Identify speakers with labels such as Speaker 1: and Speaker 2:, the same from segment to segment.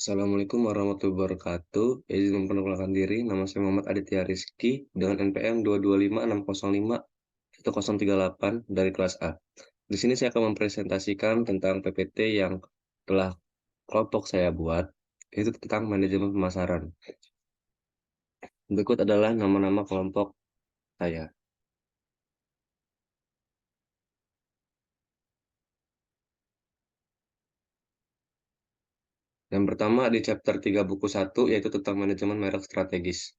Speaker 1: Assalamualaikum warahmatullahi wabarakatuh. Izin memperkenalkan diri, nama saya Muhammad Aditya Rizky dengan NPM 225605108 dari kelas A. Di sini saya akan mempresentasikan tentang PPT yang telah kelompok saya buat, yaitu tentang manajemen pemasaran. Berikut adalah nama-nama kelompok saya. Yang pertama di chapter 3 buku 1, yaitu tentang manajemen merek strategis.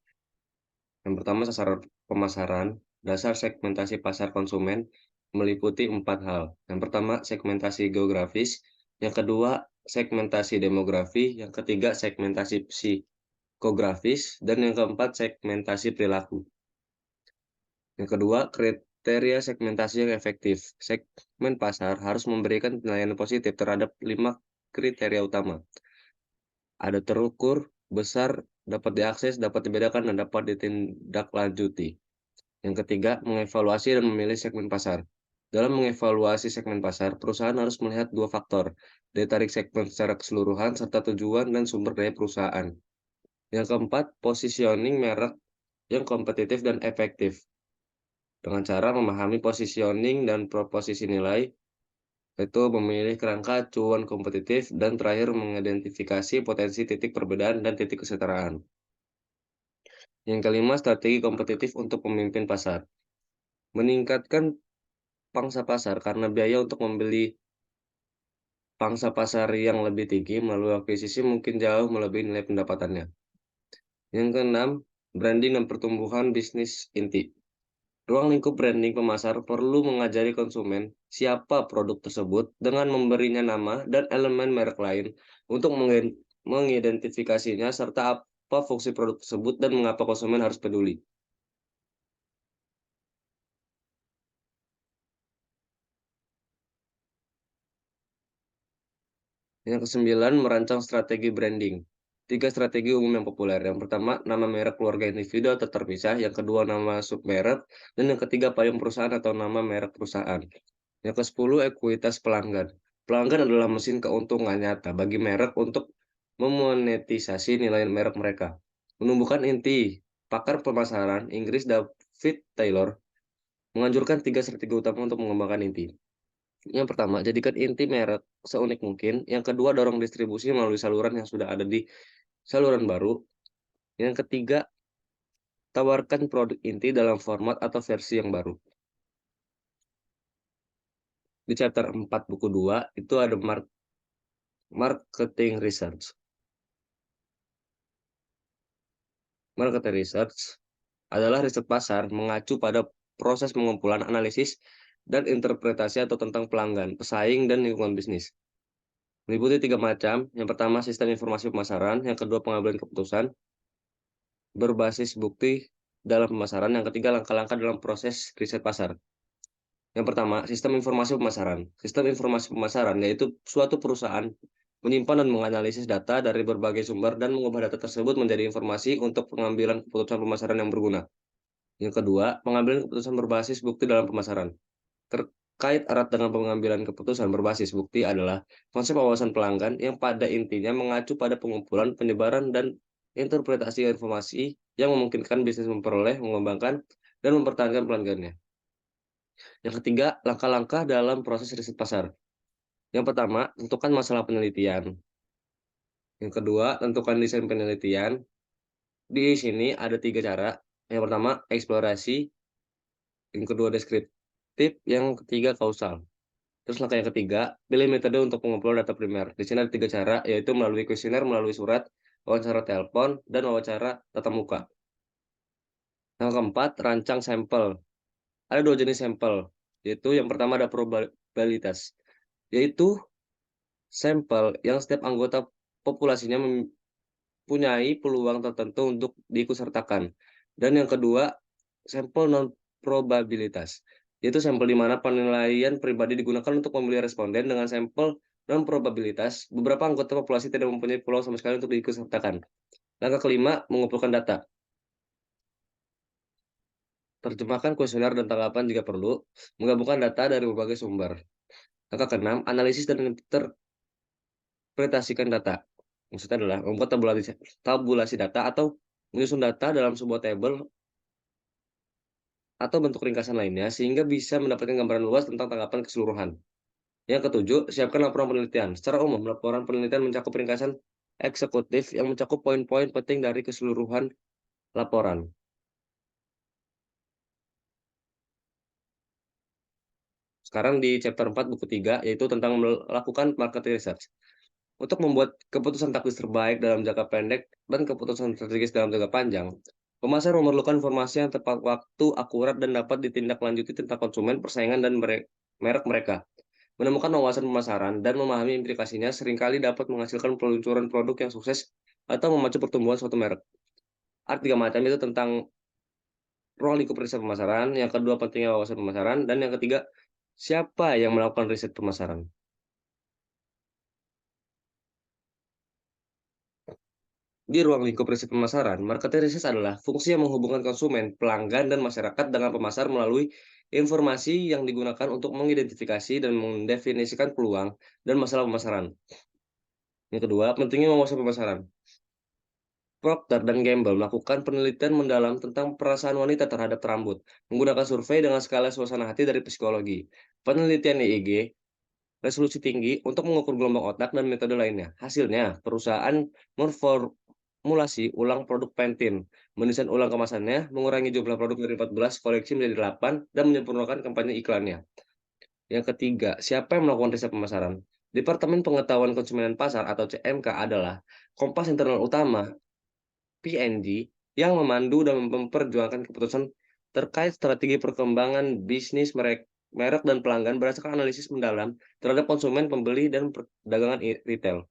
Speaker 1: Yang pertama, sasaran pemasaran. Dasar segmentasi pasar konsumen meliputi 4 hal. Yang pertama, segmentasi geografis. Yang kedua, segmentasi demografi. Yang ketiga, segmentasi psikografis. Dan yang keempat, segmentasi perilaku. Yang kedua, kriteria segmentasi yang efektif. Segmen pasar harus memberikan penilaian positif terhadap 5 kriteria utama. Ada terukur, besar, dapat diakses, dapat dibedakan, dan dapat ditindaklanjuti. Yang ketiga, mengevaluasi dan memilih segmen pasar. Dalam mengevaluasi segmen pasar, perusahaan harus melihat dua faktor, daya tarik segmen secara keseluruhan, serta tujuan dan sumber daya perusahaan. Yang keempat, positioning merek yang kompetitif dan efektif. Dengan cara memahami positioning dan proposisi nilai, yaitu memilih kerangka acuan kompetitif, dan terakhir mengidentifikasi potensi titik perbedaan dan titik kesetaraan. Yang kelima, strategi kompetitif untuk pemimpin pasar. Meningkatkan pangsa pasar karena biaya untuk membeli pangsa pasar yang lebih tinggi melalui akuisisi mungkin jauh melebihi nilai pendapatannya. Yang keenam, branding dan pertumbuhan bisnis inti. Ruang lingkup branding pemasar perlu mengajari konsumen siapa produk tersebut dengan memberinya nama dan elemen merek lain untuk mengidentifikasinya serta apa fungsi produk tersebut dan mengapa konsumen harus peduli. Yang kesembilan, merancang strategi branding. Tiga strategi umum yang populer. Yang pertama, nama merek keluarga individu atau terpisah. Yang kedua, nama submerek. Dan yang ketiga, payung perusahaan atau nama merek perusahaan. Yang ke-10, ekuitas pelanggan. Pelanggan adalah mesin keuntungan nyata bagi merek untuk memonetisasi nilai merek mereka. Menumbuhkan inti. Pakar pemasaran Inggris David Taylor menganjurkan tiga strategi utama untuk mengembangkan inti. Yang pertama, jadikan inti merek seunik mungkin. Yang kedua, dorong distribusi melalui saluran yang sudah ada di saluran baru. Yang ketiga, tawarkan produk inti dalam format atau versi yang baru. Di chapter 4 buku 2 itu ada marketing research. Marketing research adalah riset pasar mengacu pada proses pengumpulan analisis dan interpretasi atau tentang pelanggan, pesaing, dan lingkungan bisnis. Meliputi tiga macam. Yang pertama, sistem informasi pemasaran. Yang kedua, pengambilan keputusan berbasis bukti dalam pemasaran. Yang ketiga, langkah-langkah dalam proses riset pasar. Yang pertama, sistem informasi pemasaran. Sistem informasi pemasaran yaitu suatu perusahaan menyimpan dan menganalisis data dari berbagai sumber dan mengubah data tersebut menjadi informasi untuk pengambilan keputusan pemasaran yang berguna. Yang kedua, pengambilan keputusan berbasis bukti dalam pemasaran. Terkait erat dengan pengambilan keputusan berbasis bukti adalah konsep wawasan pelanggan yang pada intinya mengacu pada pengumpulan, penyebaran, dan interpretasi informasi yang memungkinkan bisnis memperoleh, mengembangkan, dan mempertahankan pelanggannya. Yang ketiga, langkah-langkah dalam proses riset pasar. Yang pertama, tentukan masalah penelitian. Yang kedua, tentukan desain penelitian. Di sini ada tiga cara. Yang pertama, eksplorasi. Yang kedua, deskriptif. Yang ketiga, kausal. Terus langkah yang ketiga, pilih metode untuk pengumpulan data primer. Di sini ada tiga cara, yaitu melalui kuesioner, melalui surat, wawancara telepon, dan wawancara tatap muka. Yang keempat, rancang sampel. Ada dua jenis sampel, yaitu yang pertama ada probabilitas, yaitu sampel yang setiap anggota populasinya mempunyai peluang tertentu untuk diikutsertakan. Dan yang kedua, sampel non-probabilitas, yaitu sampel di mana penilaian pribadi digunakan untuk memilih responden. Dengan sampel non-probabilitas, beberapa anggota populasi tidak mempunyai peluang sama sekali untuk diikutsertakan. Langkah kelima, mengumpulkan data. Terjemahkan kuesioner dan tanggapan jika perlu, menggabungkan data dari berbagai sumber. Langkah keenam, analisis dan interpretasikan data. Maksudnya adalah membuat tabulasi data atau menyusun data dalam sebuah tabel atau bentuk ringkasan lainnya sehingga bisa mendapatkan gambaran luas tentang tanggapan keseluruhan. Yang ketujuh, siapkan laporan penelitian. Secara umum, laporan penelitian mencakup ringkasan eksekutif yang mencakup poin-poin penting dari keseluruhan laporan. Sekarang di chapter 4 buku 3 yaitu tentang melakukan market research. Untuk membuat keputusan taktis terbaik dalam jangka pendek dan keputusan strategis dalam jangka panjang, pemasar memerlukan informasi yang tepat waktu, akurat, dan dapat ditindaklanjuti tentang konsumen, persaingan, dan merek mereka. Menemukan wawasan pemasaran dan memahami implikasinya seringkali dapat menghasilkan peluncuran produk yang sukses atau memacu pertumbuhan suatu merek. Ada tiga macam itu tentang ruang lingkup riset pemasaran, yang kedua pentingnya wawasan pemasaran, dan yang ketiga siapa yang melakukan riset pemasaran. Di ruang lingkup riset pemasaran, marketing research adalah fungsi yang menghubungkan konsumen, pelanggan, dan masyarakat dengan pemasar melalui informasi yang digunakan untuk mengidentifikasi dan mendefinisikan peluang dan masalah pemasaran. Yang kedua, pentingnya wawasan pemasaran. Procter dan Gamble melakukan penelitian mendalam tentang perasaan wanita terhadap rambut, menggunakan survei dengan skala suasana hati dari psikologi. Penelitian EEG, resolusi tinggi untuk mengukur gelombang otak dan metode lainnya. Hasilnya, perusahaan memformulasi ulang produk Pantene, mendesain ulang kemasannya, mengurangi jumlah produk dari 14 koleksi menjadi 8, dan menyempurnakan kampanye iklannya. Yang ketiga, siapa yang melakukan riset pemasaran? Departemen Pengetahuan Konsumen dan Pasar atau CMK adalah kompas internal utama P&G yang memandu dan memperjuangkan keputusan terkait strategi perkembangan bisnis merek dan pelanggan berdasarkan analisis mendalam terhadap konsumen, pembeli, dan perdagangan retail.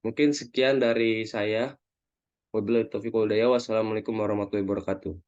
Speaker 1: Mungkin sekian dari saya. Wabillahi taufiq wal hidayah. Wassalamualaikum warahmatullahi wabarakatuh.